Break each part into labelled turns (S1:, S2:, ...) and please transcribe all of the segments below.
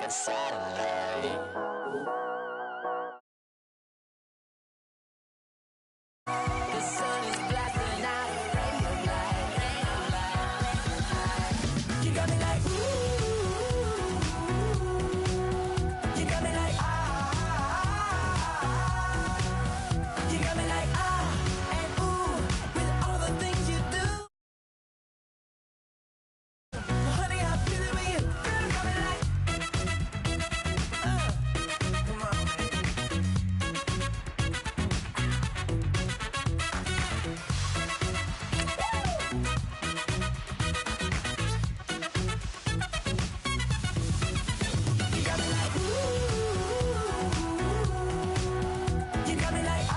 S1: outside of Larry. The sun is blasting out, radio light, you got me like ooh, you got me like you got me like and ooh, with all the things you do. Honey, I'm feeling with you. Girl, you got me like come on. You got me like ooh, you got me like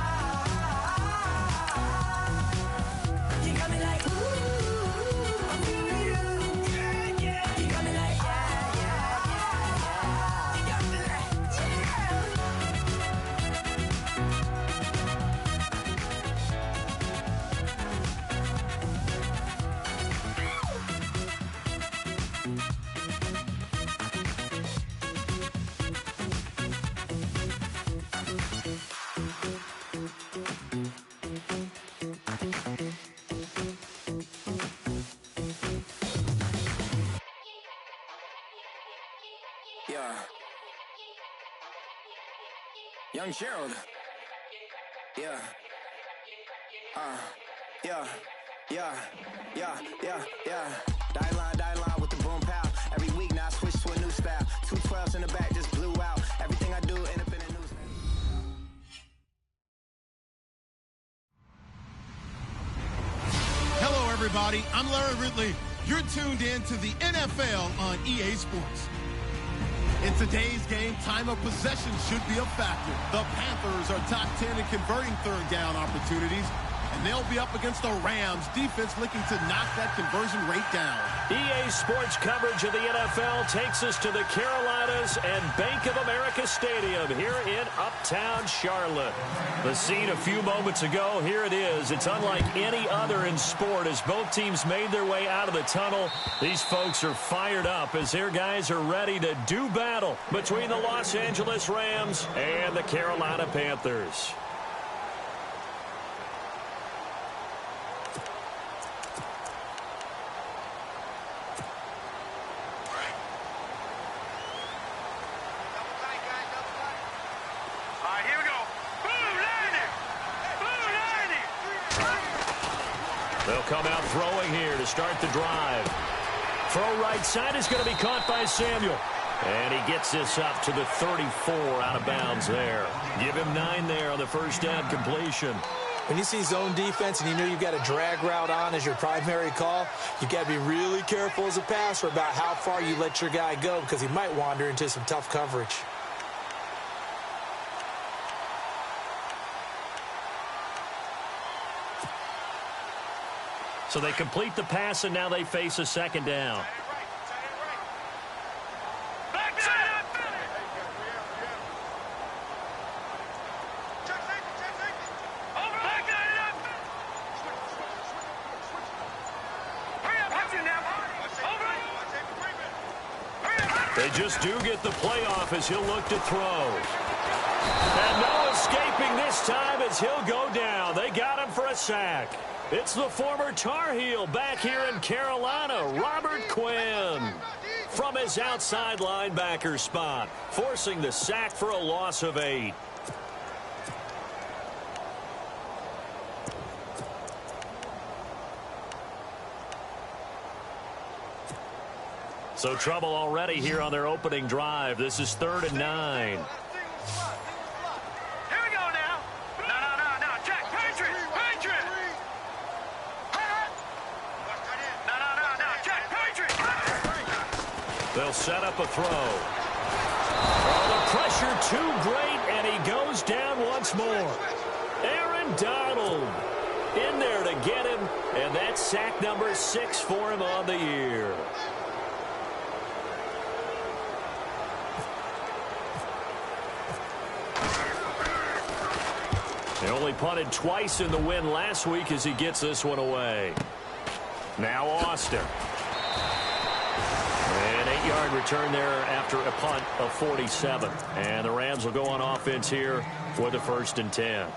S1: you got me like ooh, I'm feeling you. Yeah, yeah. You got me like you got me like yeah. Young Gerald. Yeah. Yeah. Die line with the boom pow. Every week now I switch to a new style. 212s in the back just blew out. Everything I do end up in the news.
S2: Hello, everybody. I'm Larry Ridley. You're tuned in to the NFL on EA Sports. In today's game, time of possession should be a factor. The Panthers are top 10 in converting third down opportunities, and they'll be up against the Rams defense looking to knock that conversion rate down.
S3: EA Sports coverage of the NFL takes us to the Carolinas and Bank of America Stadium here in Uptown Charlotte. The scene a few moments ago, here it is. It's unlike any other in sport as both teams made their way out of the tunnel. These folks are fired up as their guys are ready to do battle between the Los Angeles Rams and the Carolina Panthers. They'll come out throwing here to start the drive. Throw right side is going to be caught by Samuel. And he gets this up to the 34 out of bounds there. Give him 9 there on the first down completion.
S4: When you see zone defense and you know you've got a drag route on as your primary call, you've got to be really careful as a passer about how far you let your guy go because he might wander into some tough coverage.
S3: So they complete the pass, and now they face a second down. They just do get the playoff as he'll look to throw. And no escaping this time as he'll go down. They got him for a sack. It's the former Tar Heel back here in Carolina, Robert Quinn, from his outside linebacker spot, forcing the sack for a loss of 8. So trouble already here on their opening drive. This is 3rd and 9. They'll set up a throw. Oh, the pressure too great, and he goes down once more. Aaron Donald in there to get him, and that's sack number 6 for him on the year. They only punted twice in the win last week as he gets this one away. Now Austin. And 8 50-yard return there after a punt of 47. And the Rams will go on offense here for the 1st and 10.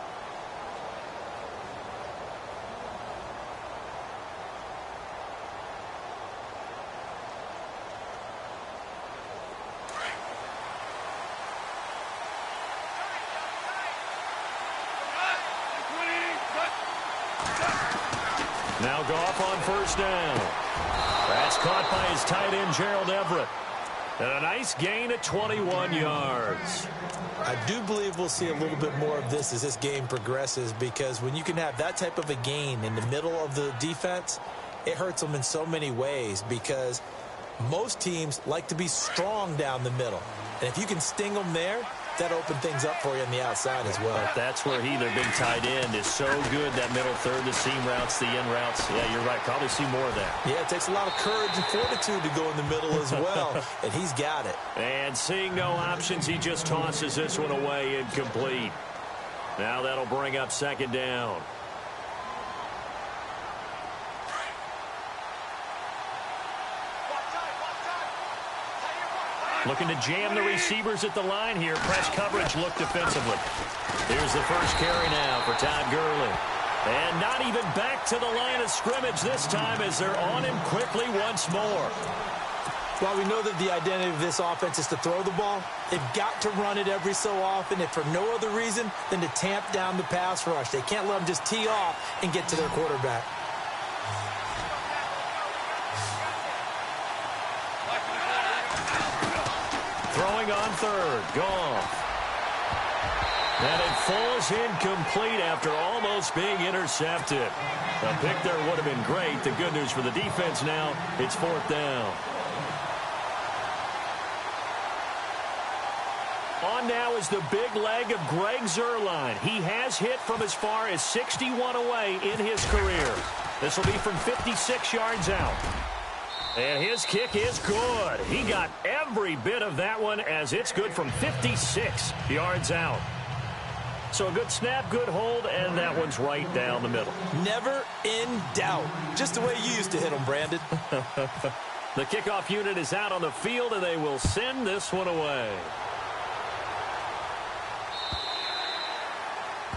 S3: Now Goff on 1st down. That's caught by his tight end, Gerald Everett. And a nice gain at 21 yards.
S4: I do believe we'll see a little bit more of this as this game progresses, because when you can have that type of a gain in the middle of the defense, it hurts them in so many ways, because most teams like to be strong down the middle. And if you can sting them there, that open things up for you on the outside as well.
S3: But that's where their big tight end, is so good, that middle third, the seam routes, the in routes. Yeah, you're right. Probably see more of that. Yeah,
S4: it takes a lot of courage and fortitude to go in the middle as well, and he's got it.
S3: And seeing no options, he just tosses this one away, incomplete. Now that'll bring up 2nd down. Looking to jam the receivers at the line here. Press coverage look defensively. Here's the first carry now for Todd Gurley. And not even back to the line of scrimmage this time, as they're on him quickly once more.
S4: While we know that the identity of this offense is to throw the ball, they've got to run it every so often, if for no other reason than to tamp down the pass rush. They can't let them just tee off and get to their quarterback.
S3: Throwing on 3rd, Goff. And it falls incomplete after almost being intercepted. A pick there would have been great. The good news for the defense now, it's 4th down. On now is the big leg of Greg Zuerlein. He has hit from as far as 61 away in his career. This will be from 56 yards out. And his kick is good. He got every bit of that one, as it's good from 56 yards out. So a good snap, good hold, and that one's right down the middle.
S4: Never in doubt. Just the way you used to hit them, Brandon.
S3: The kickoff unit is out on the field, and they will send this one away.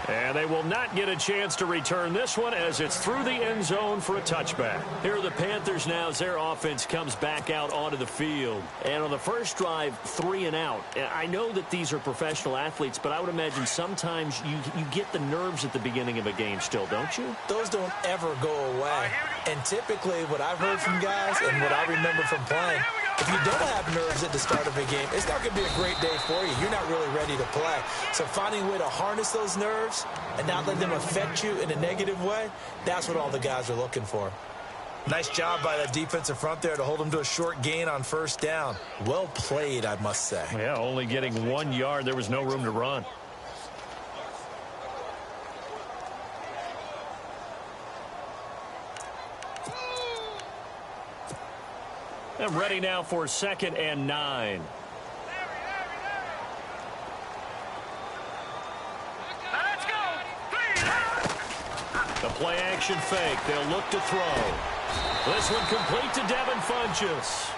S3: And they will not get a chance to return this one, as it's through the end zone for a touchback. Here are the Panthers now as their offense comes back out onto the field. And on the first drive, 3 and out. I know that these are professional athletes, but I would imagine sometimes you get the nerves at the beginning of a game still, don't you?
S4: Those don't ever go away. And typically what I've heard from guys and what I remember from playing, if you don't have nerves at the start of a game, it's not going to be a great day for you. You're not really ready to play. So finding a way to harness those nerves and not let them affect you in a negative way, that's what all the guys are looking for. Nice job by that defensive front there to hold them to a short gain on 1st down. Well played, I must say.
S3: Yeah, only getting 1 yard. There was no room to run. And ready now for 2nd and 9. The play action fake. They'll look to throw. This one complete to Devin Funchess.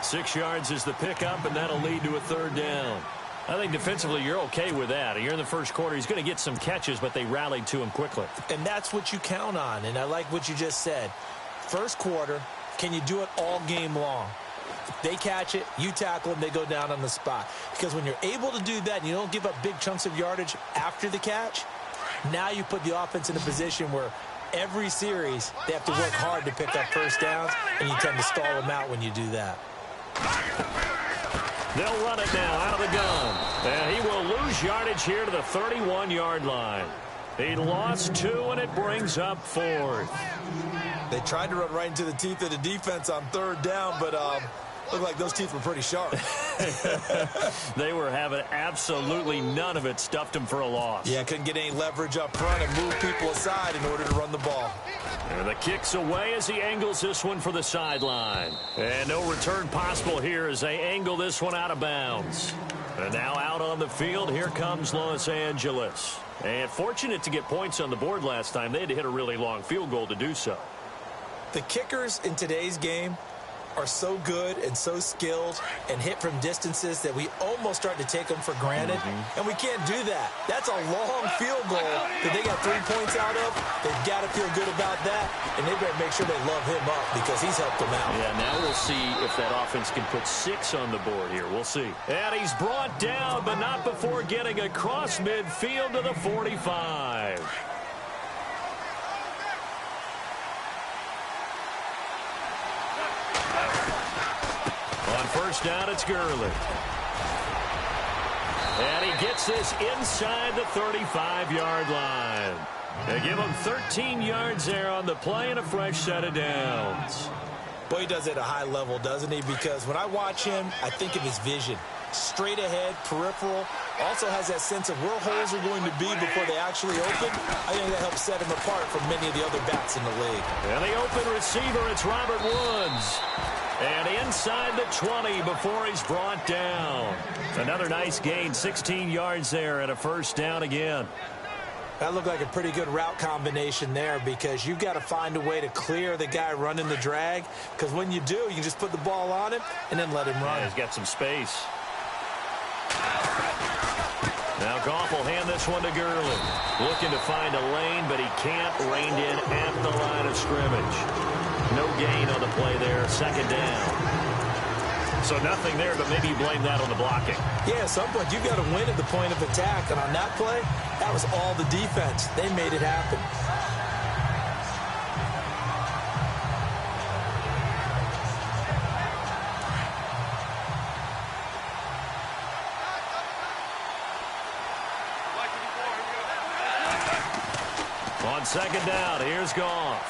S3: 6 yards is the pickup, and that'll lead to a 3rd down. I think defensively you're okay with that. You're in the first quarter. He's going to get some catches, but they rallied to him quickly.
S4: And that's what you count on, and I like what you just said. First quarter, can you do it all game long? They catch it, you tackle them, they go down on the spot. Because when you're able to do that and you don't give up big chunks of yardage after the catch, now you put the offense in a position where every series they have to work hard to pick up 1st downs, and you tend to stall them out when you do that.
S3: They'll run it now out of the gun. And he will lose yardage here to the 31-yard line. He lost 2, and it brings up 4th.
S4: They tried to run right into the teeth of the defense on 3rd down, but looked like those teeth were pretty sharp.
S3: They were having absolutely none of it. Stuffed him for a loss.
S4: Yeah, couldn't get any leverage up front and move people aside in order to run the ball.
S3: And the kick's away as he angles this one for the sideline. And no return possible here as they angle this one out of bounds. And now out on the field, here comes Los Angeles. And fortunate to get points on the board last time. They had to hit a really long field goal to do so.
S4: The kickers in today's game are so good and so skilled and hit from distances that we almost start to take them for granted, and we can't do that. That's a long field goal that they got 3 points out of. They've got to feel good about that, and they better make sure they love him up because he's helped them out.
S3: Yeah, now we'll see if that offense can put 6 on the board here. We'll see. And he's brought down, but not before getting across midfield to the 45. On first down, it's Gurley. And he gets this inside the 35-yard line. They give him 13 yards there on the play and a fresh set of downs.
S4: Boy, he does it at a high level, doesn't he? Because when I watch him, I think of his vision. Straight ahead, peripheral. Also has that sense of where holes are going to be before they actually open. I think that helps set him apart from many of the other backs in the league.
S3: And the open receiver, it's Robert Woods. And inside the 20 before he's brought down. Another nice gain, 16 yards there and a first down again.
S4: That looked like a pretty good route combination there because you've got to find a way to clear the guy running the drag, because when you do, you can just put the ball on him and then let him run.
S3: Yeah, he's got some space. Now Goff will hand this one to Gurley. Looking to find a lane, but he can't. Reined in at the line of scrimmage. No gain on the play there. Second down. So nothing there, but maybe you blame that on the blocking.
S4: Yeah, at some point you've got to win at the point of attack. And on that play, that was all the defense. They made it happen.
S3: On second down, here's Goff.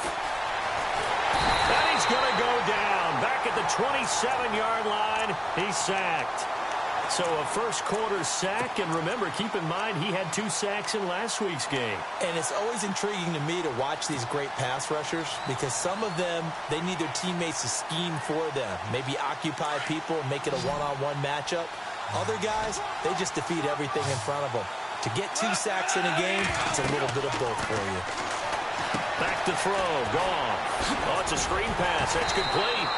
S3: And he's going to go down. Back at the 27-yard line, he's sacked. So a first-quarter sack, and remember, keep in mind, he had 2 sacks in last week's game.
S4: And it's always intriguing to me to watch these great pass rushers because some of them, they need their teammates to scheme for them, maybe occupy people and make it a one-on-one matchup. Other guys, they just defeat everything in front of them. To get 2 sacks in a game, it's a little bit of both for you.
S3: Back to throw. Goff. Oh, it's a screen pass. That's complete.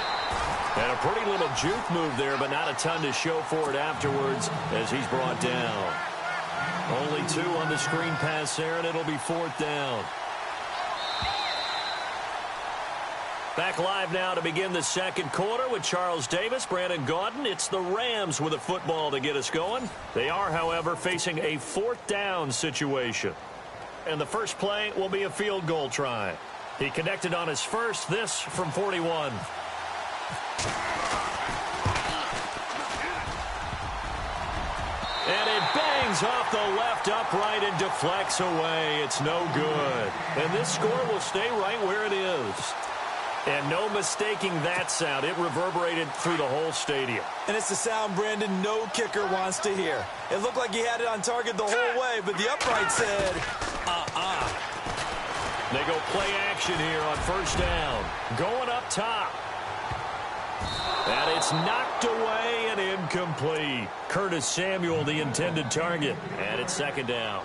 S3: And a pretty little juke move there, but not a ton to show for it afterwards as he's brought down. Only 2 on the screen pass there, and it'll be 4th down. Back live now to begin the second quarter with Charles Davis, Brandon Gaudin. It's the Rams with a football to get us going. They are, however, facing a 4th down situation. And the first play will be a field goal try. He connected on his first, this from 41. And it bangs off the left upright and deflects away. It's no good. And this score will stay right where it is. And no mistaking that sound. It reverberated through the whole stadium.
S4: And it's the sound, Brandon, no kicker wants to hear. It looked like he had it on target the whole way, but the upright said,
S3: They go play action here on first down. Going up top. And it's knocked away and incomplete. Curtis Samuel, the intended target. And it's second down.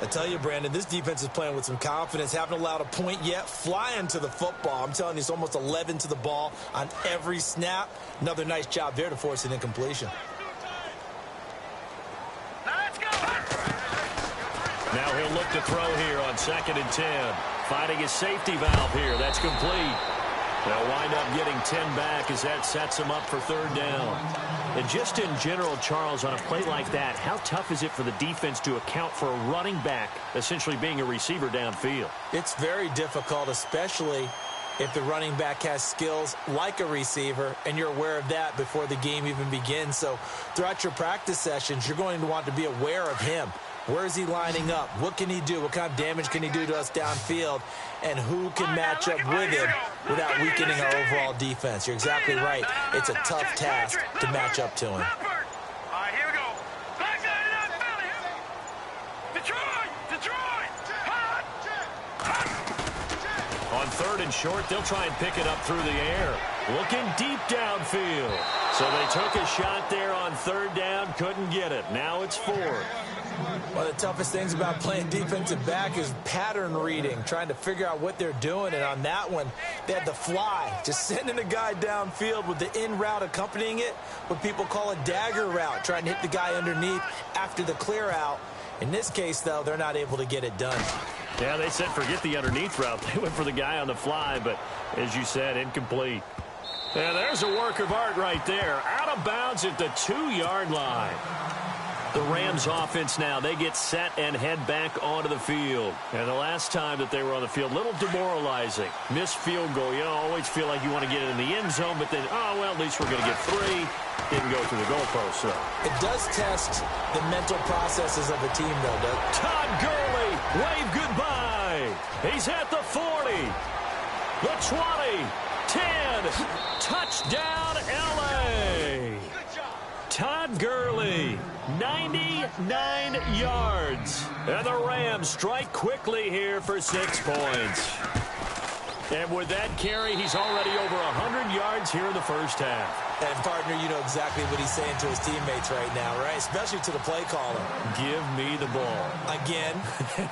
S4: I tell you, Brandon, this defense is playing with some confidence. Haven't allowed a point yet. Flying to the football. I'm telling you, it's almost 11 to the ball on every snap. Another nice job there to force an incompletion.
S3: Now he'll look to throw here on 2nd and 10. Finding his safety valve here. That's complete. They'll wind up getting 10 back as that sets him up for 3rd down. And just in general, Charles, on a play like that, how tough is it for the defense to account for a running back essentially being a receiver downfield?
S4: It's very difficult, especially if the running back has skills like a receiver, and you're aware of that before the game even begins. So throughout your practice sessions, you're going to want to be aware of him. Where is he lining up? What can he do? What kind of damage can he do to us downfield? And who can match up with him without weakening our overall defense? You're exactly right. It's a tough task to match up to him.
S5: All right, here we go. Detroit!
S3: On 3rd and short, they'll try and pick it up through the air. looking deep downfield. So they took a shot there on third down, couldn't get it. Now it's fourth.
S4: One of the toughest things about playing defensive back is pattern reading, trying to figure out what they're doing. And on that one, they had the fly, just sending a guy downfield with the in route accompanying it, what people call a dagger route, trying to hit the guy underneath after the clear out. In this case, though, they're not able to get it done.
S3: Yeah, they said forget the underneath route. They went for the guy on the fly, but as you said, incomplete. And there's a work of art right there. Out of bounds at the 2-yard line. The Rams offense now, they get set and head back onto the field. And the last time that they were on the field, a little demoralizing. Missed field goal. You know, always feel like you want to get it in the end zone, but then, oh, well, at least we're going to get 3. Didn't go through the goalpost, so.
S4: It does test the mental processes of a team, though, Doug.
S3: Todd Gurley, wave goodbye. He's at the 40, the 20, 10, touchdown, L.A. Todd Gurley, 99 yards. And the Rams strike quickly here for 6 points. And with that carry, he's already over 100 yards here in the first half.
S4: And, partner, you know exactly what he's saying to his teammates right now, right? Especially to the play caller.
S3: Give me the ball.
S4: Again,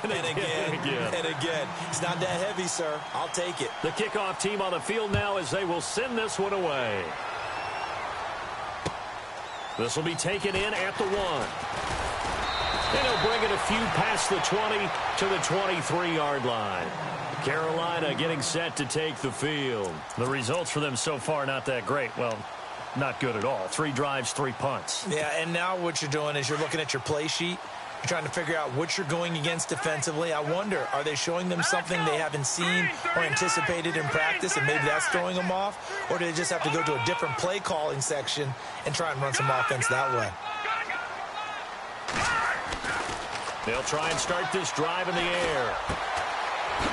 S4: and again, and again. It's not that heavy, sir. I'll take it.
S3: The kickoff team on the field now as they will send this one away. This will be taken in at the 1. And he'll bring it a few past the 20 to the 23-yard line. Carolina getting set to take the field. The results for them so far not that great. Well, not good at all. 3 drives, 3 punts.
S4: Yeah, and now what you're doing is you're looking at your play sheet. You're trying to figure out what you're going against defensively. I wonder, are they showing them something they haven't seen or anticipated in practice, and maybe that's throwing them off? Or do they just have to go to a different play calling section and try and run some offense that way?
S3: They'll try and start this drive in the air.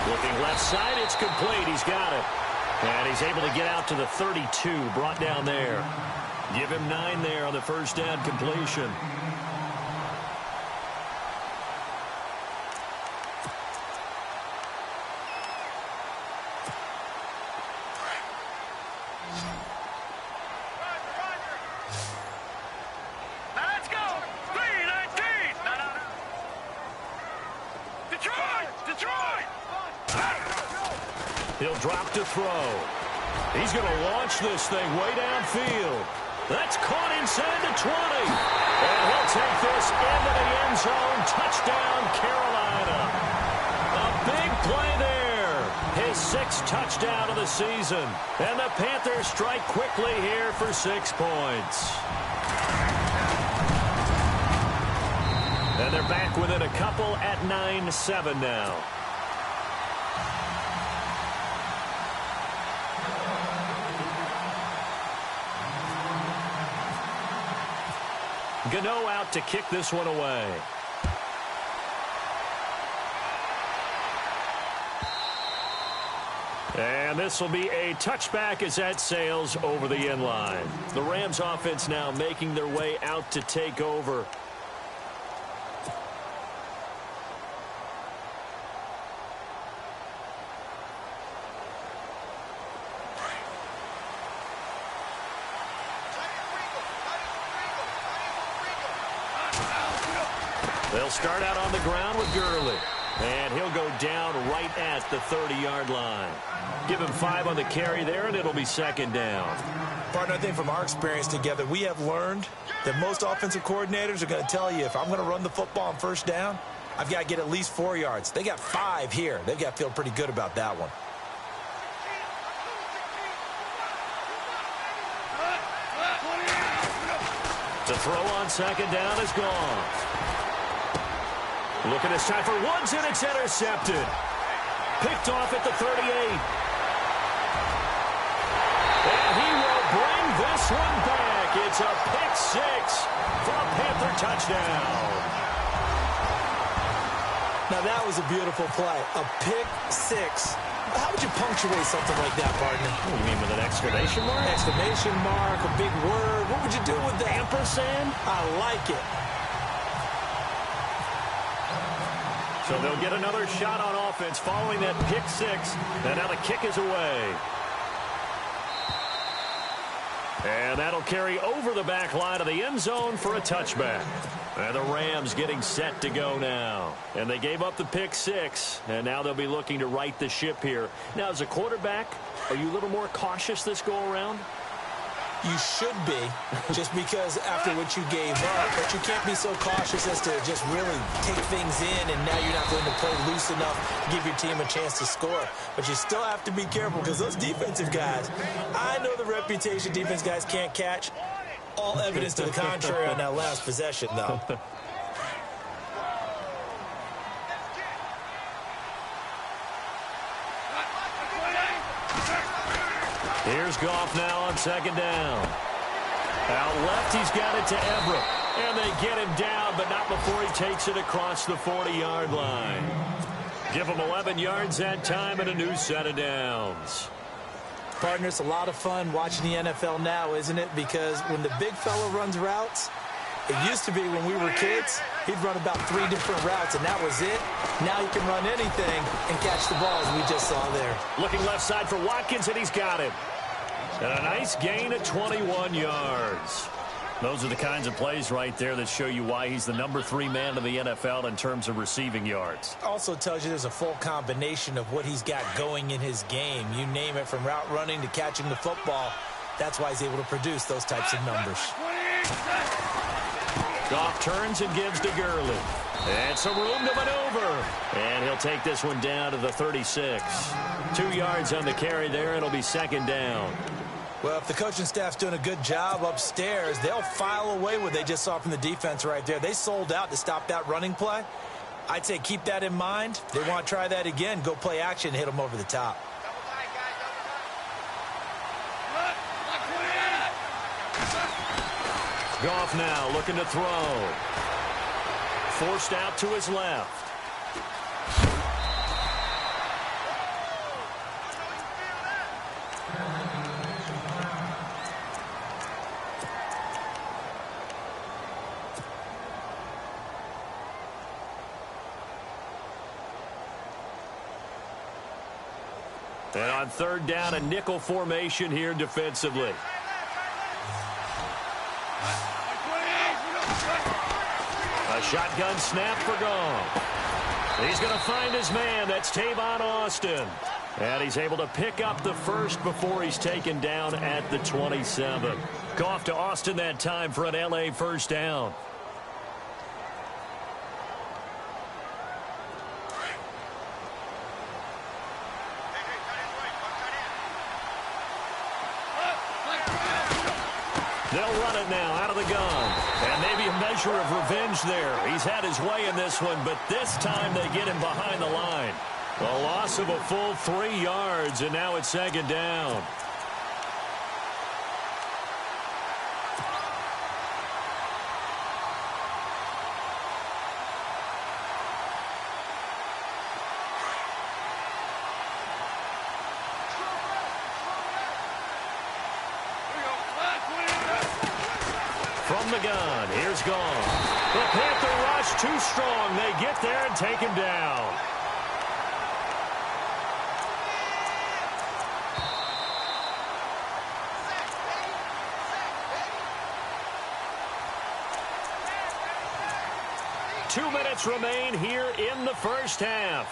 S3: Looking left side, it's complete. He's got it. And he's able to get out to the 32, brought down there. Give him 9 there on the first down completion. He'll drop to throw. He's going to launch this thing way downfield. That's caught inside the 20. And he'll take this into the end zone. Touchdown, Carolina. A big play there. His 6th touchdown of the season. And the Panthers strike quickly here for 6 points. And they're back within a couple at 9-7 now. Gano out to kick this one away. And this will be a touchback as that sails over the end line. The Rams offense now making their way out to take over. They'll start out on the ground with Gurley. And he'll go down right at the 30-yard line. Give him 5 on the carry there, and it'll be 2nd down.
S4: Partner, I think from our experience together, we have learned that most offensive coordinators are going to tell you, if I'm going to run the football on first down, I've got to get at least 4 yards. They got 5 here. They've got to feel pretty good about that one.
S3: The throw on 2nd down is gone. Looking this time for Woods, and it's intercepted. Picked off at the 38. And he will bring this one back. It's a pick 6 for a Panther touchdown.
S4: Now that was a beautiful play. A pick 6. How would you punctuate something like that, partner?
S3: What do you mean, with an exclamation mark?
S4: Exclamation mark, a big word. What would you do with that?
S3: Ampersand?
S4: I like it.
S3: So they'll get another shot on offense following that pick 6. And now the kick is away. And that'll carry over the back line of the end zone for a touchback. And the Rams getting set to go now. And they gave up the pick 6, and now they'll be looking to right the ship here. Now, as a quarterback, are you a little more cautious this go-around?
S4: You should be, just because after what you gave up, but you can't be so cautious as to just really take things in, and now you're not going to play loose enough to give your team a chance to score. But you still have to be careful, because those defensive guys, I know the reputation defense guys can't catch. All evidence to the contrary on that last possession, though.
S3: Here's Goff now on second down. Out left, he's got it to Everett. And they get him down, but not before he takes it across the 40-yard line. Give him 11 yards that time and a new set of downs.
S4: Partner, it's a lot of fun watching the NFL now, isn't it? Because when the big fella runs routes, it used to be when we were kids, he'd run about 3 different routes, and that was it. Now he can run anything and catch the ball, as we just saw there.
S3: Looking left side for Watkins, and he's got it. And a nice gain of 21 yards. Those are the kinds of plays right there that show you why he's the number 3 man in the NFL in terms of receiving yards.
S4: Also tells you there's a full combination of what he's got going in his game. You name it, from route running to catching the football. That's why he's able to produce those types of numbers.
S3: Goff turns and gives to Gurley. And some room to maneuver. And he'll take this one down to the 36. 2 yards on the carry there. It'll be second down.
S4: Well, if the coaching staff's doing a good job upstairs, they'll file away what they just saw from the defense right there. They sold out to stop that running play. I'd say keep that in mind. They want to try that again. Go play action and hit them over the top.
S3: Goff now looking to throw. Forced out to his left. And on third down, a nickel formation here defensively. A shotgun snap for Goff. He's going to find his man. That's Tavon Austin. And he's able to pick up the first before he's taken down at the 27. Goff to Austin that time for an LA first down. They'll run it now out of the gun. And maybe a measure of revenge there. He's had his way in this one, but this time they get him behind the line. A loss of a full 3 yards, and now it's second down. From the gun, here's Goff. The Panther rush too strong. They get there and take him down. Two minutes remain here in the first half.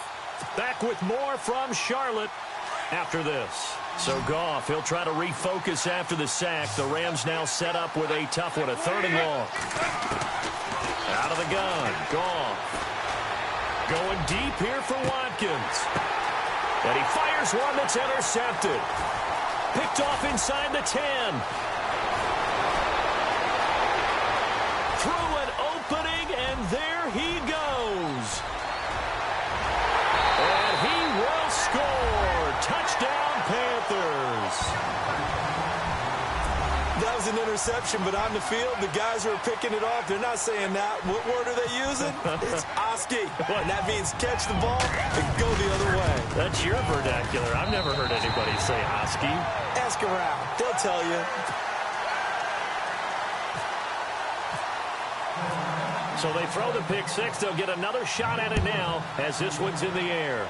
S3: Back with more from Charlotte after this. So Goff, he'll try to refocus after the sack. The Rams now set up with a tough one, a 3rd and long. Out of the gun, Goff. Going deep here for Watkins. And he fires one that's intercepted. Picked off inside the 10. Through an opening, and there he goes. And he will score. Touchdown, Panthers.
S4: That was an interception, but on the field, the guys who are picking it off, they're not saying that. What word are they using? It's Oski. And that means catch the ball and go the other way.
S3: That's your vernacular. I've never heard anybody say Oski.
S4: Ask around. They'll tell you.
S3: So they throw the pick 6. They'll get another shot at it now as this one's in the air.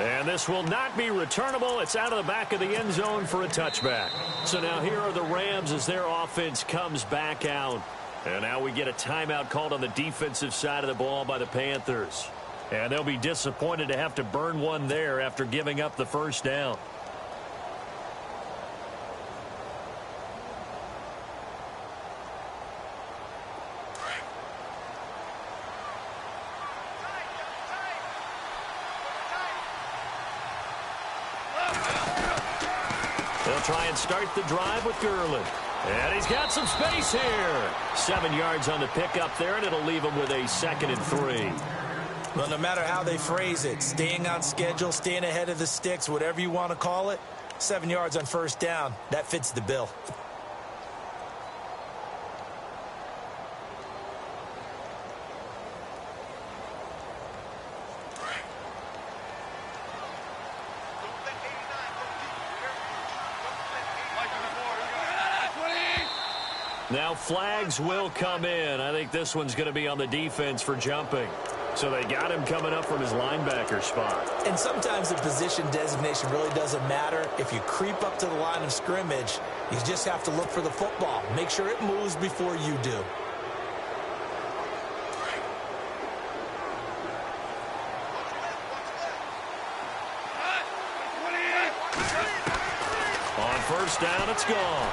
S3: And this will not be returnable. It's out of the back of the end zone for a touchback. So now here are the Rams as their offense comes back out. And now we get a timeout called on the defensive side of the ball by the Panthers. And they'll be disappointed to have to burn one there after giving up the first down. They'll try and start the drive with Gurley. And he's got some space here. 7 yards on the pickup there, and it'll leave him with a 2nd and 3.
S4: Well, no matter how they phrase it, staying on schedule, staying ahead of the sticks, whatever you want to call it, 7 yards on first down, that fits the bill.
S3: Now flags will come in. I think this one's going to be on the defense for jumping. So they got him coming up from his linebacker spot.
S4: And sometimes the position designation really doesn't matter. If you creep up to the line of scrimmage, you just have to look for the football. Make sure it moves before you do.
S3: On first down, it's gone.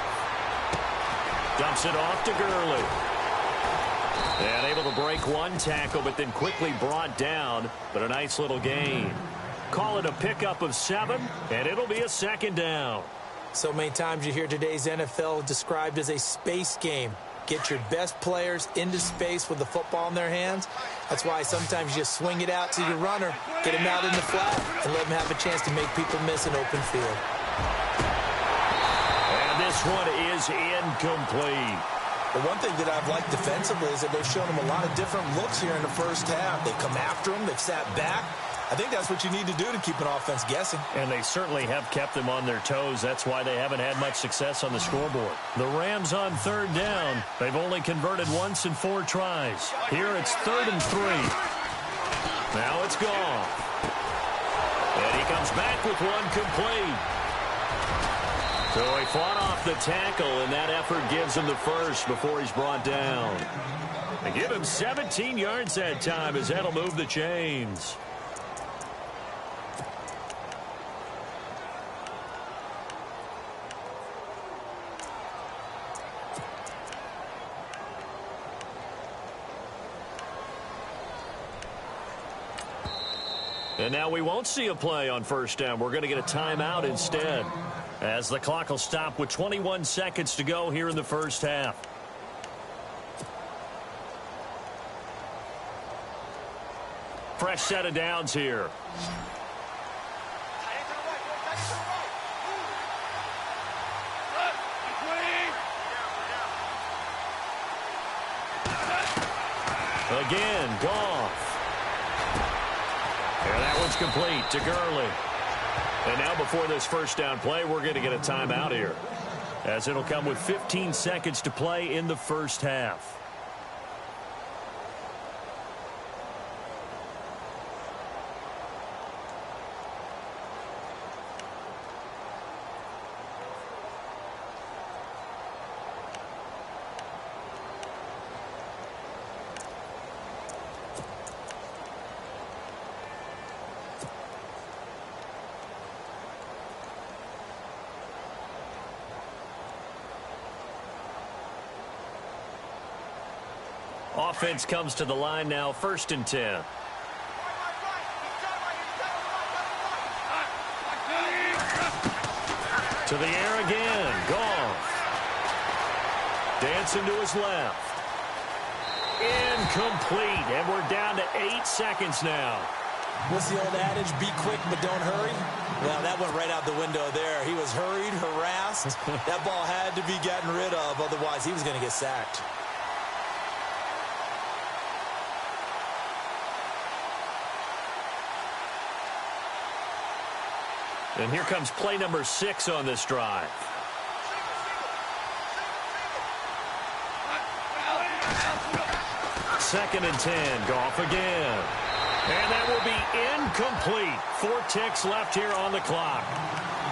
S3: Dumps it off to Gurley. And able to break one tackle, but then quickly brought down. But a nice little gain. Call it a pickup of 7, and it'll be a 2nd down.
S4: So many times you hear today's NFL described as a space game. Get your best players into space with the football in their hands. That's why sometimes you just swing it out to your runner, get him out in the flat, and let him have a chance to make people miss an open field.
S3: And this one is incomplete.
S4: The one thing that I've liked defensively is that they've shown them a lot of different looks here in the first half. They come after them. They've sat back. I think that's what you need to do to keep an offense guessing.
S3: And they certainly have kept them on their toes. That's why they haven't had much success on the scoreboard. The Rams on 3rd down. They've only converted once in 4 tries. Here it's 3rd and 3. Now it's gone. And he comes back with one complete. So he fought off the tackle, and that effort gives him the first before he's brought down. They give him 17 yards that time as that'll move the chains. And now we won't see a play on first down. We're going to get a timeout instead, as the clock will stop with 21 seconds to go here in the first half. Fresh set of downs here. Again, Goff. And that one's complete to Gurley. And now before this first down play, we're going to get a timeout here, as it'll come with 15 seconds to play in the first half. Offense comes to the line now, 1st and 10. To the air again, Goff. Dancing to his left. Incomplete, and we're down to 8 seconds now.
S4: What's the old adage, be quick but don't hurry? Well, that went right out the window there. He was hurried, harassed. That ball had to be gotten rid of, otherwise he was going to get sacked.
S3: And here comes play number 6 on this drive. Second and 10, Goff again. And that will be incomplete. 4 ticks left here on the clock.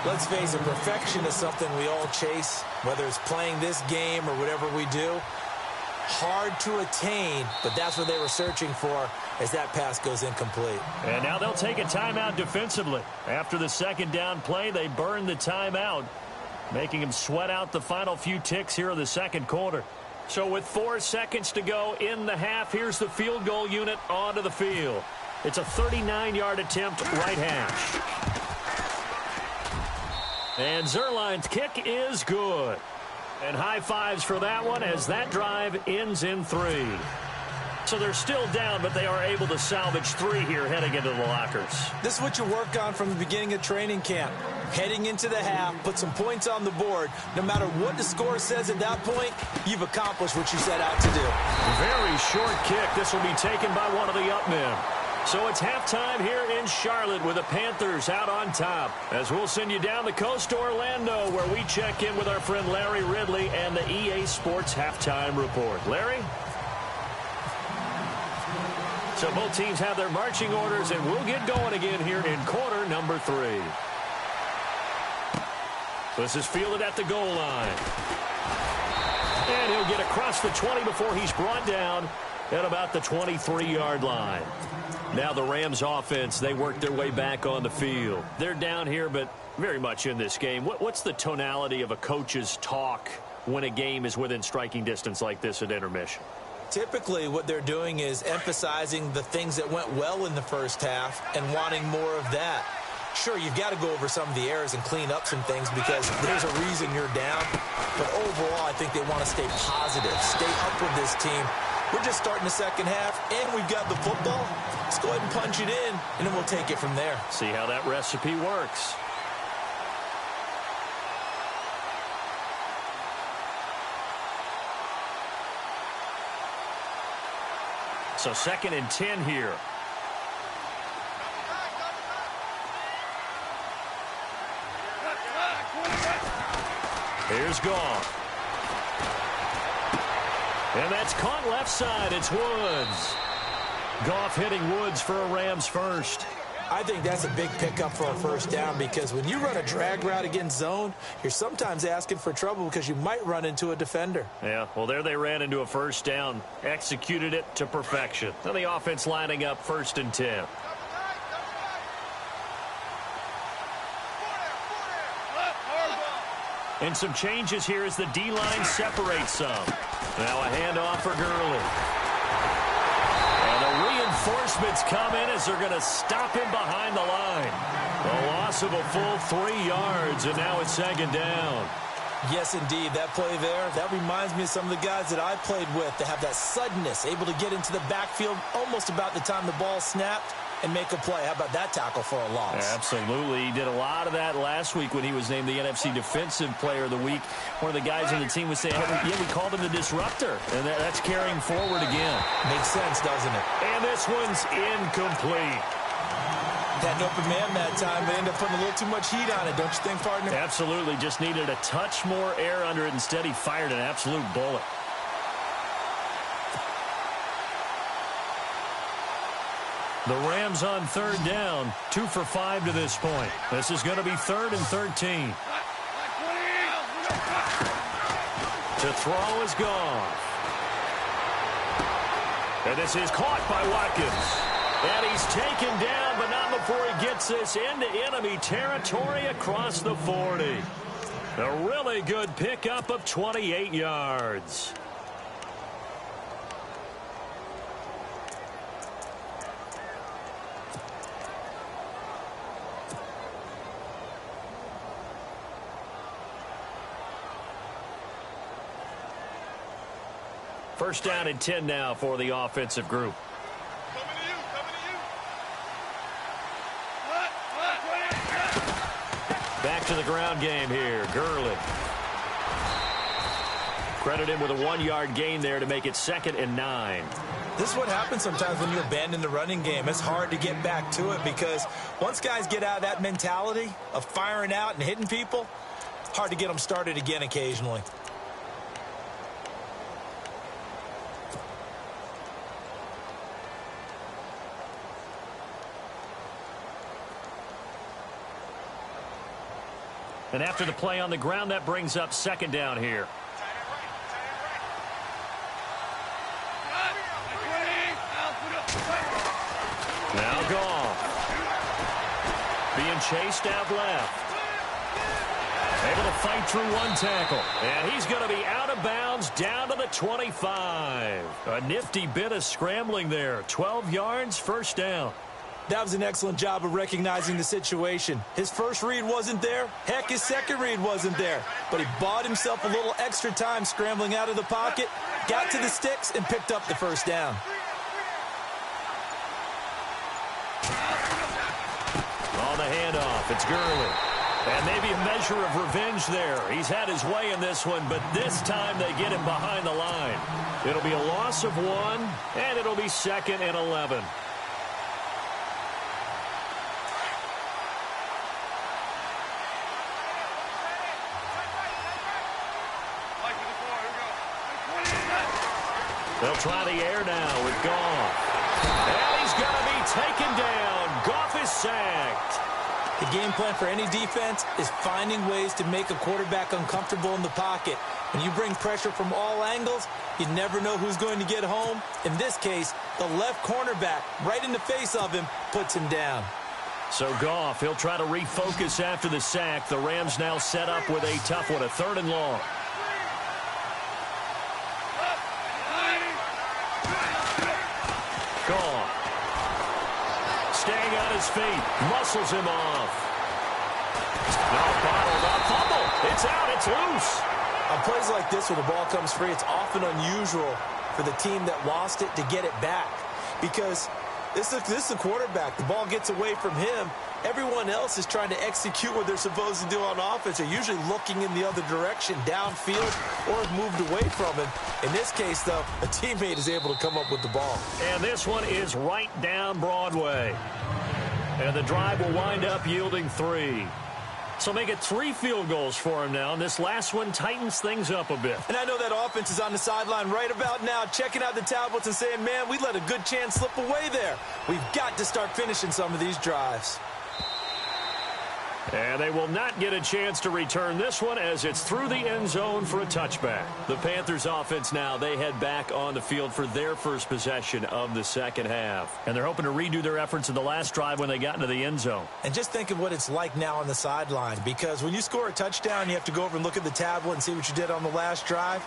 S4: Let's face it, perfection is something we all chase, whether it's playing this game or whatever we do. Hard to attain, but that's what they were searching for as that pass goes incomplete.
S3: And now they'll take a timeout defensively. After the second down play, they burn the timeout, making them sweat out the final few ticks here in the second quarter. So with 4 seconds to go in the half, here's the field goal unit onto the field. It's a 39-yard attempt, right hash. And Zuerlein's kick is good. And high fives for that one as that drive ends in 3. So they're still down, but they are able to salvage 3 here heading into the lockers.
S4: This is what you work on from the beginning of training camp. Heading into the half, put some points on the board. No matter what the score says at that point, you've accomplished what you set out to do.
S3: Very short kick. This will be taken by one of the up men. So it's halftime here in Charlotte with the Panthers out on top. As we'll send you down the coast to Orlando, where we check in with our friend Larry Ridley and the EA Sports Halftime Report. Larry? So both teams have their marching orders, and we'll get going again here in quarter number 3. This is fielded at the goal line. And he'll get across the 20 before he's brought down at about the 23-yard line. Now the Rams offense, they work their way back on the field. They're down here, but very much in this game. What's the tonality of a coach's talk when a game is within striking distance like this at intermission?
S4: Typically, what they're doing is emphasizing the things that went well in the first half and wanting more of that. Sure, you've got to go over some of the errors and clean up some things because there's a reason you're down. But overall, I think they want to stay positive, stay up with this team. We're just starting the second half, and we've got the football. Let's go ahead and punch it in, and then we'll take it from there.
S3: See how that recipe works. So 2nd and 10 here. Here's Goff. And that's caught left side. It's Woods. Goff hitting Woods for a Rams first.
S4: I think that's a big pickup for a first down because when you run a drag route against zone, you're sometimes asking for trouble because you might run into a defender.
S3: Yeah, well, there they ran into a first down, executed it to perfection. Now the offense lining up 1st and 10. And some changes here as the D-line separates some. Now a handoff for Gurley. And the reinforcements come in as they're going to stop him behind the line. A loss of a full 3 yards, and now it's 2nd down.
S4: Yes, indeed. That play there, that reminds me of some of the guys that I played with that have that suddenness, able to get into the backfield almost about the time the ball snapped and make a play. How about that tackle for a loss?
S3: Absolutely. He did a lot of that last week when he was named the NFC Defensive Player of the Week. One of the guys on the team was saying, yeah, we called him the disruptor. And that's carrying forward again.
S4: Makes sense, doesn't it?
S3: And this one's incomplete.
S4: Had an open man that time, but ended up putting a little too much heat on it, don't you think, partner?
S3: Absolutely. Just needed a touch more air under it. Instead, he fired an absolute bullet. The Rams on 3rd down, 2 for 5 to this point. This is going to be 3rd and 13. To throw is gone. And this is caught by Watkins. And he's taken down, but not before he gets this into enemy territory across the 40. A really good pickup of 28 yards. First down and 10 now for the offensive group. Back to the ground game here. Gurley. Credit him with a 1-yard gain there to make it 2nd and 9.
S4: This is what happens sometimes when you abandon the running game. It's hard to get back to it because once guys get out of that mentality of firing out and hitting people, hard to get them started again occasionally.
S3: And after the play on the ground, that brings up second down here. Now Goff. Being chased out left. Able to fight through one tackle. And he's going to be out of bounds down to the 25. A nifty bit of scrambling there. 12 yards, first down.
S4: That was an excellent job of recognizing the situation. His first read wasn't there. Heck, his second read wasn't there. But he bought himself a little extra time scrambling out of the pocket, got to the sticks, and picked up the first down.
S3: On the handoff, it's Gurley. And maybe a measure of revenge there. He's had his way in this one, but this time they get him behind the line. It'll be a loss of 1, and it'll be 2nd and 11. They'll try the air now with Goff. And he's going to be taken down. Goff is sacked.
S4: The game plan for any defense is finding ways to make a quarterback uncomfortable in the pocket. When you bring pressure from all angles, you never know who's going to get home. In this case, the left cornerback, right in the face of him, puts him down.
S3: So Goff, he'll try to refocus after the sack. The Rams now set up with a tough one, a 3rd and long. Goff. Staying on his feet, muscles him off. Now bottled up, fumble. It's out, it's loose.
S4: On plays like this, when the ball comes free, it's often unusual for the team that lost it to get it back. Because this is the quarterback. The ball gets away from him. Everyone else is trying to execute what they're supposed to do on offense. They're usually looking in the other direction, downfield, or have moved away from him. In this case, though, a teammate is able to come up with the ball.
S3: And this one is right down Broadway. And the drive will wind up yielding 3. So make it 3 field goals for him now. And this last one tightens things up a bit.
S4: And I know that offense is on the sideline right about now, checking out the tablets and saying, man, we let a good chance slip away there. We've got to start finishing some of these drives.
S3: And they will not get a chance to return this one as it's through the end zone for a touchback. The Panthers offense now, they head back on the field for their first possession of the second half. And they're hoping to redo their efforts in the last drive when they got into the end zone.
S4: And just think of what it's like now on the sideline, because when you score a touchdown, you have to go over and look at the tablet and see what you did on the last drive.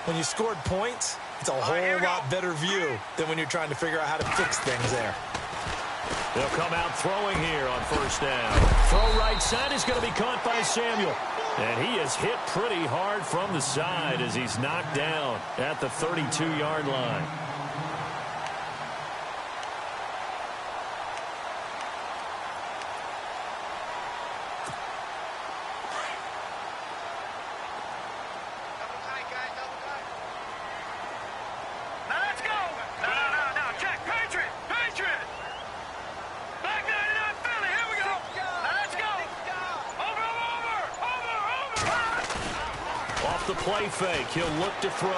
S4: When you scored points, it's a whole lot better view than when you're trying to figure out how to fix things there.
S3: They'll come out throwing here on first down. Throw right side is going to be caught by Samuel. And he is hit pretty hard from the side as he's knocked down at the 32-yard line. The play fake. He'll look to throw.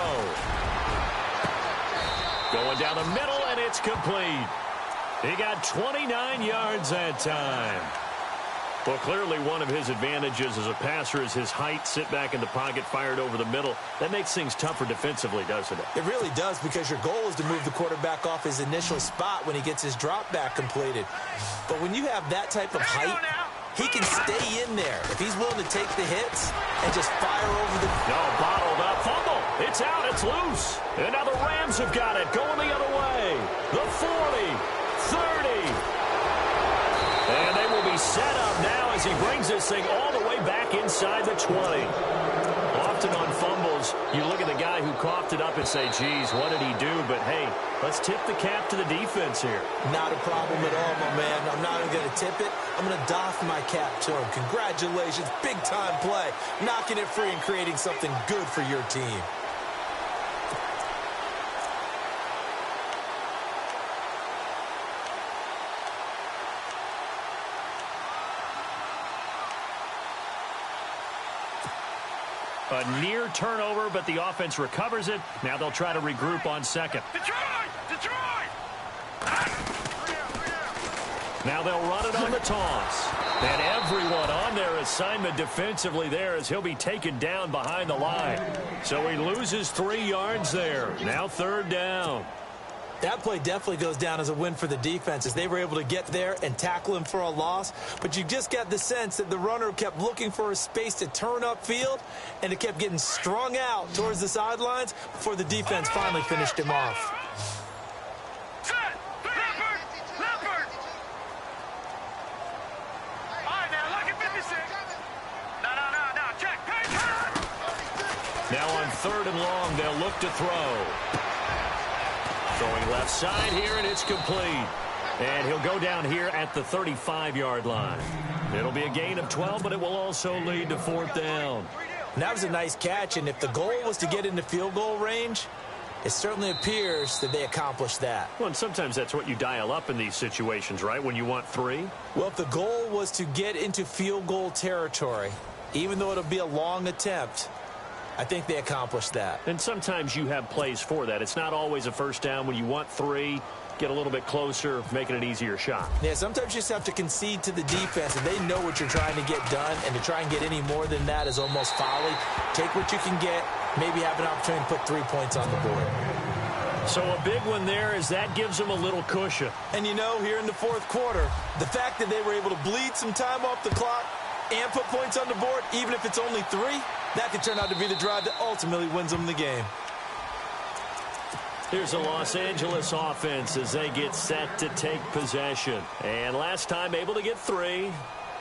S3: Going down the middle, and it's complete. He got 29 yards that time. Well, clearly one of his advantages as a passer is his height. Sit back in the pocket, fired over the middle. That makes things tougher defensively, doesn't it?
S4: It really does, because your goal is to move the quarterback off his initial spot when he gets his drop back completed. But when you have that type of height, he can stay in there if he's willing to take the hits and just fire over the...
S3: No, bottled up, fumble. It's out, it's loose. And now the Rams have got it, going the other way. The 40, 30. And they will be set up now as he brings this thing all the way back inside the 20. Often on fumbles, you look at the guy who coughed it up and say, geez, what did he do? But, hey, let's tip the cap to the defense here.
S4: Not a problem at all, my man. I'm not even going to tip it. I'm going to doff my cap to him. Congratulations, big-time play. Knocking it free and creating something good for your team.
S3: A near turnover, but the offense recovers it. Now they'll try to regroup on second.
S5: Detroit! Detroit!
S3: Now they'll run it on the toss. And everyone on their assignment defensively there as he'll be taken down behind the line. So he loses 3 yards there. Now 3rd down.
S4: That play definitely goes down as a win for the defense as they were able to get there and tackle him for a loss. But you just got the sense that the runner kept looking for a space to turn upfield, and it kept getting strung out towards the sidelines before the defense finally finished him off.
S3: Now on 3rd and long, they'll look to throw. Throwing left side here, and it's complete. And he'll go down here at the 35-yard line. It'll be a gain of 12, but it will also lead to 4th down.
S4: And that was a nice catch, and if the goal was to get into field goal range, it certainly appears that they accomplished that.
S3: Well, and sometimes that's what you dial up in these situations, right, when you want 3?
S4: Well, if the goal was to get into field goal territory, even though it'll be a long attempt, I think they accomplished that.
S3: And sometimes you have plays for that. It's not always a 1st down. When you want 3, get a little bit closer, making an easier shot.
S4: Yeah, sometimes you just have to concede to the defense, and they know what you're trying to get done, and to try and get any more than that is almost folly. Take what you can get, maybe have an opportunity to put 3 points on the board.
S3: So a big one there is that gives them a little cushion.
S4: And you know, here in the 4th quarter, the fact that they were able to bleed some time off the clock and put points on the board, even if it's only 3, that could turn out to be the drive that ultimately wins them the game.
S3: Here's a Los Angeles offense as they get set to take possession. And last time able to get 3.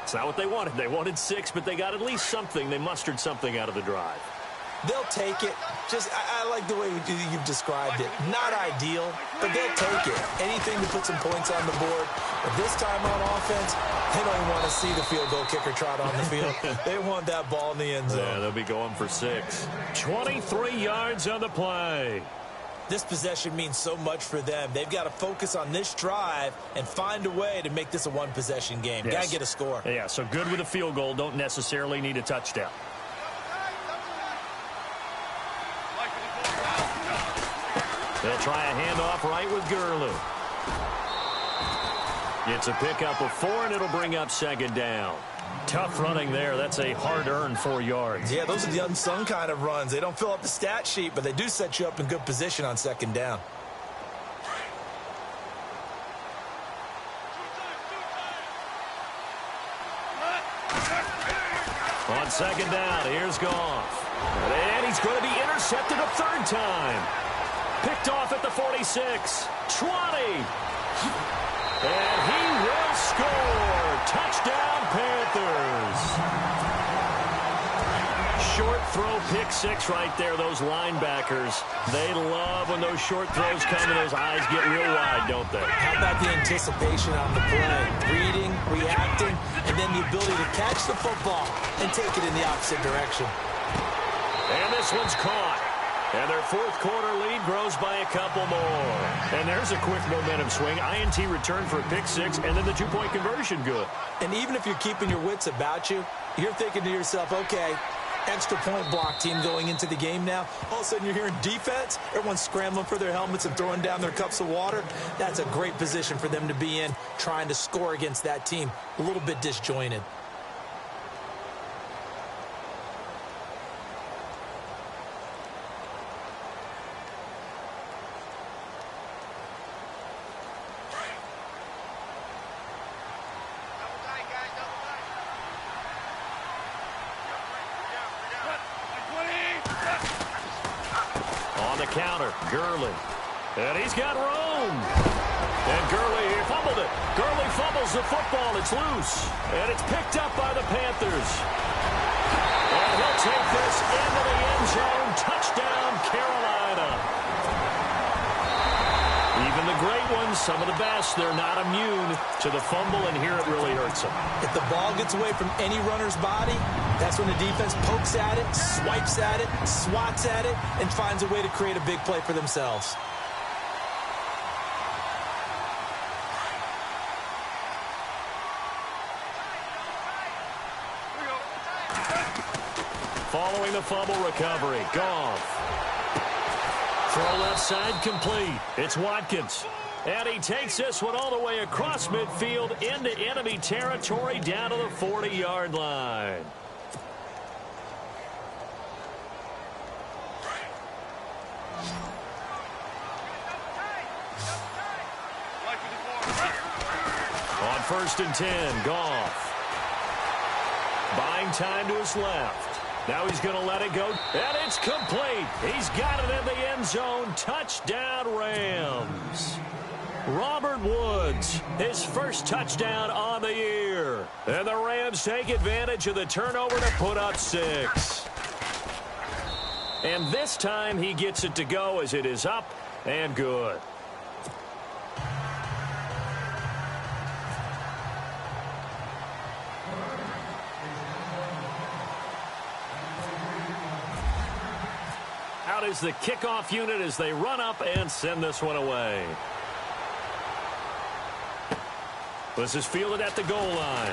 S3: It's not what they wanted. They wanted 6, but they got at least something. They mustered something out of the drive.
S4: They'll take it. Just, I like the way you've described it. Not ideal, but they'll take it. Anything to put some points on the board. But this time on offense, they don't even want to see the field goal kicker trot on the field. They want that ball in the end zone.
S3: Yeah, they'll be going for 6. 23 yards on the play.
S4: This possession means so much for them. They've got to focus on this drive and find a way to make this a one-possession game.
S3: Yes.
S4: Got to get a score.
S3: Yeah, so good with a field goal. Don't necessarily need a touchdown. They'll try a handoff right with Gurley. It's a pickup of 4, and it'll bring up 2nd down. Tough running there. That's a hard-earned 4 yards.
S4: Yeah, those are the unsung kind of runs. They don't fill up the stat sheet, but they do set you up in good position on 2nd down.
S3: On 2nd down, here's Goff. And he's going to be intercepted a 3rd time. Picked off at the 46, 20. And he will score. Touchdown, Panthers. Short throw, pick 6 right there. Those linebackers, they love when those short throws come and those eyes get real wide, don't they?
S4: How about the anticipation on the play? Reading, reacting, and then the ability to catch the football and take it in the opposite direction.
S3: And this one's caught. And their 4th quarter lead grows by a couple more. And there's a quick momentum swing. INT return for a pick 6, and then the 2-point conversion good.
S4: And even if you're keeping your wits about you, you're thinking to yourself, okay, extra point block team going into the game now. All of a sudden you're hearing defense. Everyone's scrambling for their helmets and throwing down their cups of water. That's a great position for them to be in, trying to score against that team. A little bit disjointed.
S3: Counter, Gurley. And he's got room. And Gurley fumbled it. Gurley fumbles the football. It's loose. And it's picked up by the Panthers. And he'll take this into the end zone. Touchdown, Carolina. Even the great ones, some of the best, they're not immune to the fumble, and here it really hurts them.
S4: If the ball gets away from any runner's body, that's when the defense pokes at it, swipes at it, swats at it, and finds a way to create a big play for themselves.
S3: Following the fumble recovery, Goff. Throw left side complete. It's Watkins. And he takes this one all the way across midfield into enemy territory down to the 40-yard line. On 1st and 10, Goff. Buying time to his left. Now he's going to let it go, and it's complete. He's got it in the end zone. Touchdown, Rams. Robert Woods, his first touchdown on the year. And the Rams take advantage of the turnover to put up 6. And this time he gets it to go as it is up and good. Out is the kickoff unit as they run up and send this one away. This is fielded at the goal line.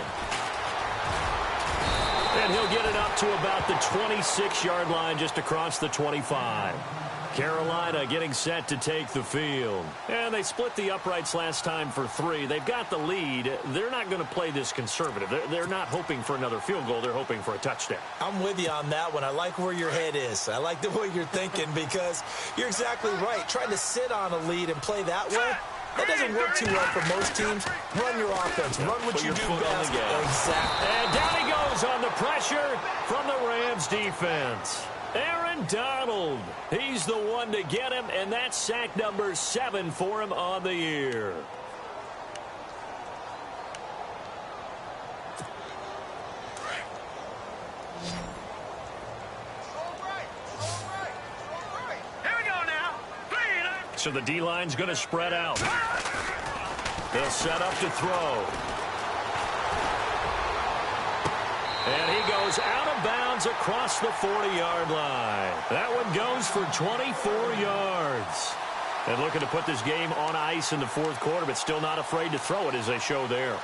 S3: And he'll get it up to about the 26-yard line just across the 25. Carolina getting set to take the field. And they split the uprights last time for 3. They've got the lead. They're not going to play this conservative. They're not hoping for another field goal. They're hoping for a touchdown.
S4: I'm with you on that one. I like where your head is. I like the way you're thinking because you're exactly right. Trying to sit on a lead and play that way, that doesn't work too well for most teams. Run your offense. Run what you do best. Exactly.
S3: And down he goes on the pressure from the Rams defense. Aaron Donald, he's the one to get him, and that's sack number 7 for him on the year.
S5: Here we go now.
S3: So the D-line's going to spread out. They'll set up to throw. And he goes out of bounds across the 40-yard line. That one goes for 24 yards. And looking to put this game on ice in the 4th quarter, but still not afraid to throw it as they show there.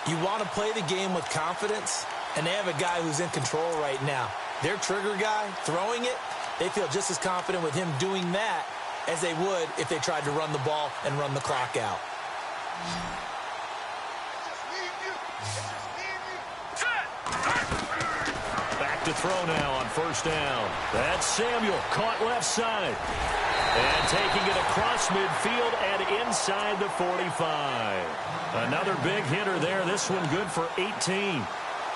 S4: You want to play the game with confidence, and they have a guy who's in control right now. Their trigger guy, throwing it, they feel just as confident with him doing that as they would if they tried to run the ball and run the clock out.
S3: Back to throw now on 1st down. That's Samuel, caught left side. And taking it across midfield and inside the 45. Another big hitter there. This one good for 18.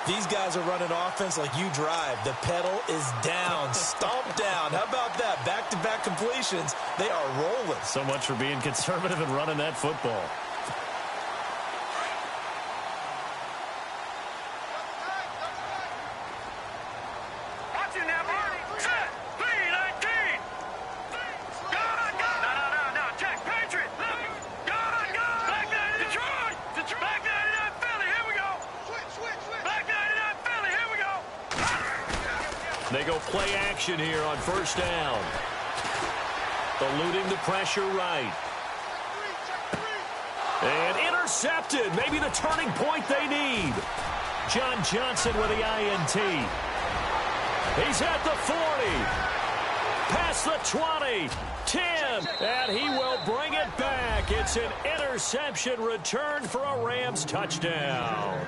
S4: These guys are running offense like you drive. The pedal is down, stomp down. How about that? Back-to-back completions. They are rolling.
S3: So much for being conservative and running that football. They go play action here on 1st down. Eluding the pressure right. And intercepted. Maybe the turning point they need. John Johnson with the INT. He's at the 40. Past the 20. 10. And he will bring it back. It's an interception return for a Rams touchdown.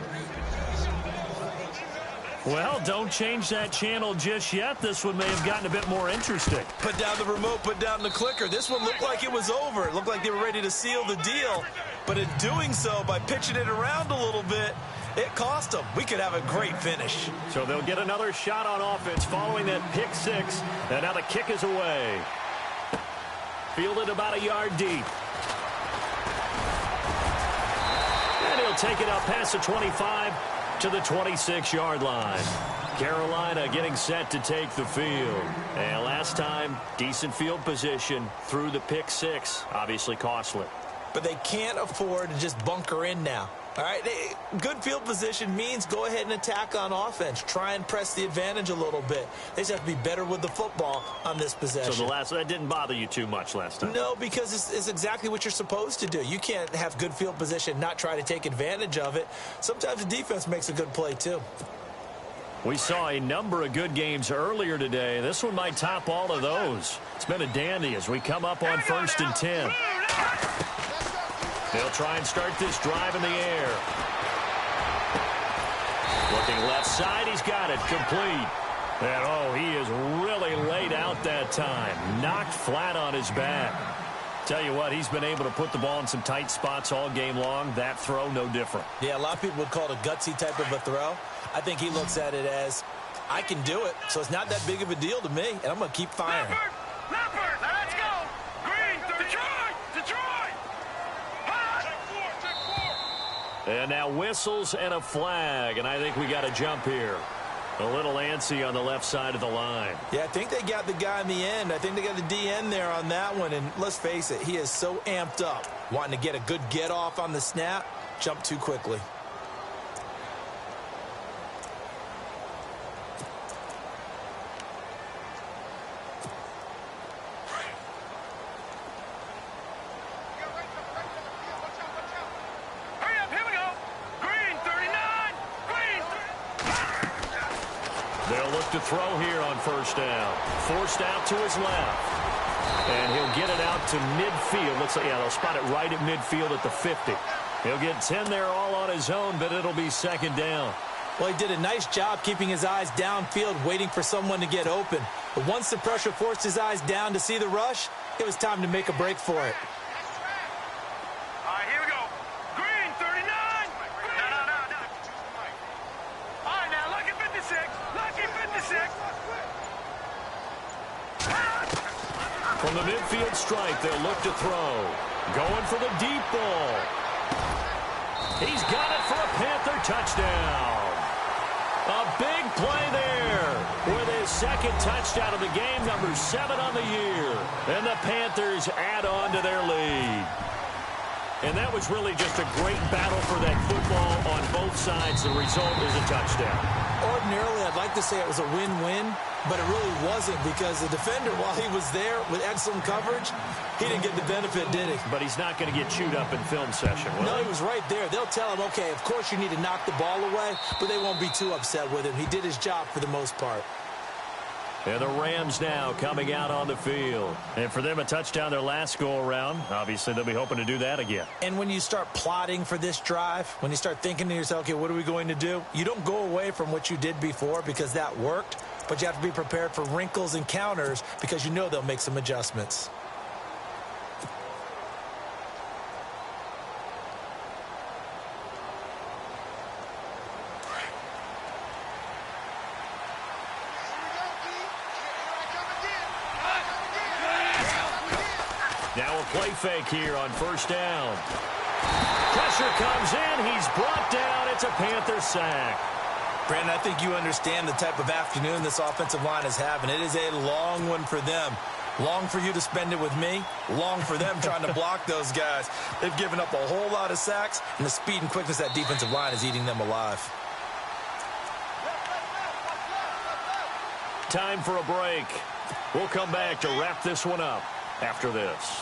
S3: Well, don't change that channel just yet. This one may have gotten a bit more interesting.
S4: Put down the remote, put down the clicker. This one looked like it was over. It looked like they were ready to seal the deal. But in doing so, by pitching it around a little bit, it cost them. We could have a great finish.
S3: So they'll get another shot on offense following that pick 6. And now the kick is away. Fielded about a yard deep. And he'll take it out past the 25. To the 26-yard line. Carolina getting set to take the field. And last time, decent field position through the pick 6. Obviously costly.
S4: But they can't afford to just bunker in now. All right, good field position means go ahead and attack on offense. Try and press the advantage a little bit. They just have to be better with the football on this possession.
S3: So that didn't bother you too much last time?
S4: No, because it's exactly what you're supposed to do. You can't have good field position, not try to take advantage of it. Sometimes the defense makes a good play, too.
S3: We saw a number of good games earlier today. This one might top all of those. It's been a dandy as we come up on 1st and 10. They'll try and start this drive in the air. Looking left side, he's got it, complete. And, oh, he is really laid out that time. Knocked flat on his back. Tell you what, he's been able to put the ball in some tight spots all game long. That throw, no different.
S4: Yeah, a lot of people would call it a gutsy type of a throw. I think he looks at it as, I can do it, so it's not that big of a deal to me, and I'm going to keep firing.
S5: Leopard, let's go. Green, Detroit.
S3: And now whistles and a flag, and I think we got a jump here. A little antsy on the left side of the line.
S4: Yeah, I think they got the guy in the end. I think they got the DN there on that one, and let's face it, he is so amped up, wanting to get a good get-off on the snap, jump too quickly.
S3: To throw here on first down. Forced out to his left. And he'll get it out to midfield. Looks like, yeah, they'll spot it right at midfield at the 50. He'll get 10 there all on his own, but it'll be second down.
S4: Well, he did a nice job keeping his eyes downfield, waiting for someone to get open. But once the pressure forced his eyes down to see the rush, it was time to make a break for it.
S5: All right, here we go. Green, 39. No. All right, now, lucky 56. Lucky 56.
S3: From the midfield stripe, they'll look to throw. Going for the deep ball. He's got it for a Panther touchdown. A big play there with his second touchdown of the game, number 7 on the year. And the Panthers add on to their lead. And that was really just a great battle for that football on both sides. The result is a touchdown.
S4: Ordinarily, I'd like to say it was a win-win, but it really wasn't because the defender, while he was there with excellent coverage, he didn't get the benefit, did he?
S3: But he's not going to get chewed up in film session, will
S4: No,
S3: he?
S4: he was right there. They'll tell him, okay, of course you need to knock the ball away, but they won't be too upset with him. He did his job for the most part.
S3: And the Rams now coming out on the field. And for them, a touchdown their last go-around. Obviously, they'll be hoping to do that again.
S4: And when you start plotting for this drive, when you start thinking to yourself, okay, what are we going to do? You don't go away from what you did before because that worked, but you have to be prepared for wrinkles and counters because you know they'll make some adjustments.
S3: Now a play fake here on first down. Pressure comes in. He's brought down. It's a Panther sack.
S4: Brandon, I think you understand the type of afternoon this offensive line is having. It is a long one for them. Long for you to spend it with me. Long for them trying to block those guys. They've given up a whole lot of sacks, and the speed and quickness of that defensive line is eating them alive.
S3: Time for a break. We'll come back to wrap this one up after this.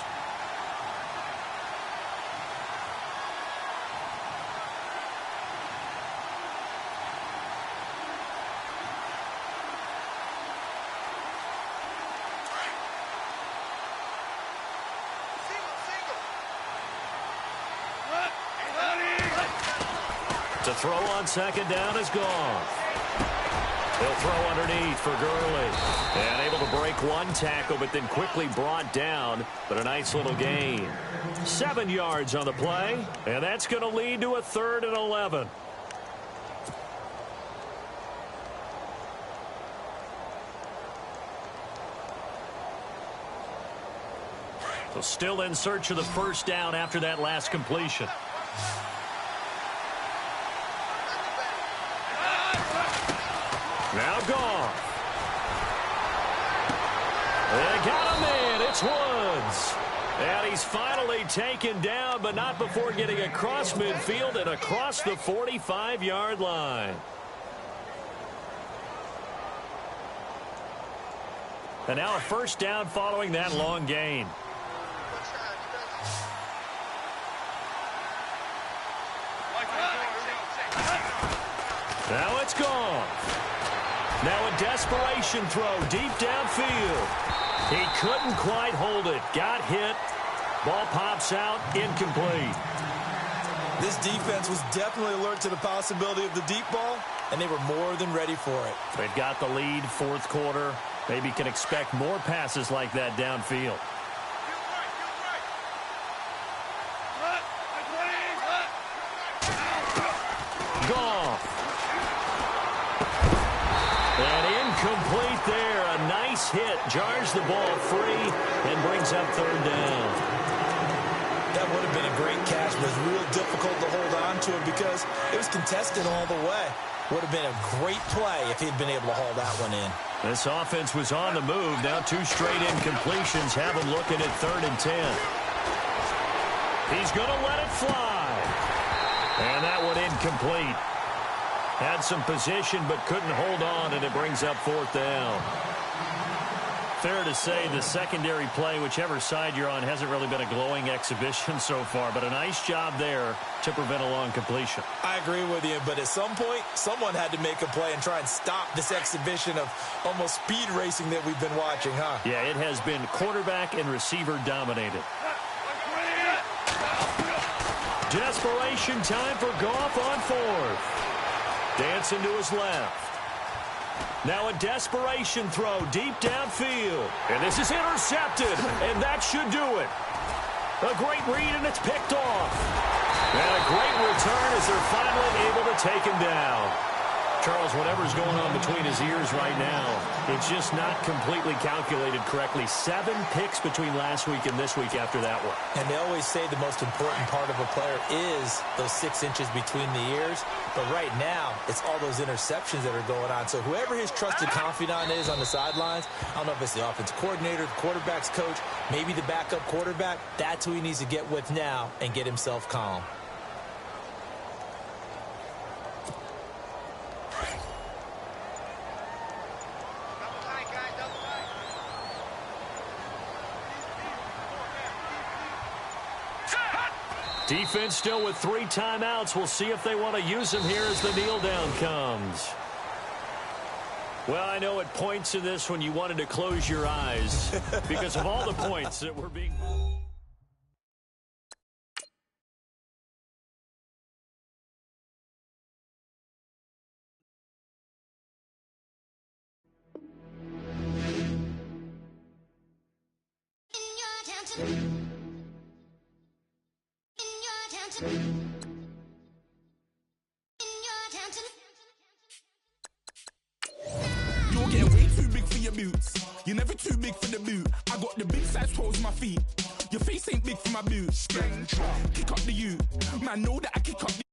S3: To throw on second down is gone. He'll throw underneath for Gurley. And able to break one tackle, but then quickly brought down. But a nice little gain. 7 yards on the play. And that's going to lead to a 3rd and 11. So still in search of the first down after that last completion. Now gone. They got him in. It's Woods. And he's finally taken down, but not before getting across midfield and across the 45-yard line. And now a first down following that long gain. Now it's gone. Now a desperation throw deep downfield. He couldn't quite hold it. Got hit. Ball pops out, incomplete.
S4: This defense was definitely alert to the possibility of the deep ball, and they were more than ready for it.
S3: They've got the lead, fourth quarter. Maybe can expect more passes like that downfield. Goff. And incomplete there. A nice hit. Jars the ball free and brings up third down.
S4: That would have been a great catch, but it was real difficult to hold on to it because it was contested all the way. Would have been a great play if he'd been able to haul that one in.
S3: This offense was on the move. Now 2 straight incompletions have him looking at 3rd and 10. He's going to let it fly. And that one incomplete. Had some position but couldn't hold on, and it brings up 4th down. Fair to say the secondary play, whichever side you're on, hasn't really been a glowing exhibition so far, but a nice job there to prevent a long completion.
S4: I agree with you, but at some point, someone had to make a play and try and stop this exhibition of almost speed racing that we've been watching, huh?
S3: Yeah, it has been quarterback and receiver dominated. Desperation time for Goff on 4th. Dancing to his left. Now a desperation throw deep downfield. And this is intercepted, and that should do it. A great read, and it's picked off. And a great return as they're finally able to take him down. Charles, whatever's going on between his ears right now, it's just not completely calculated correctly. 7 picks between last week and this week after that one.
S4: And they always say the most important part of a player is those 6 inches between the ears. But right now, it's all those interceptions that are going on. So whoever his trusted confidant is on the sidelines, I don't know if it's the offensive coordinator, the quarterback's coach, maybe the backup quarterback, that's who he needs to get with now and get himself calm.
S3: Defense still with 3 timeouts. We'll see if they want to use them here as the kneel down comes. Well, I know at points in this when you wanted to close your eyes because of all the points that were being...
S6: You're getting way too big for your boots. You're never too big for the boot. I got the big size toes on my feet. Your face ain't big for my boots. Kick up the U. Man, know that I kick up the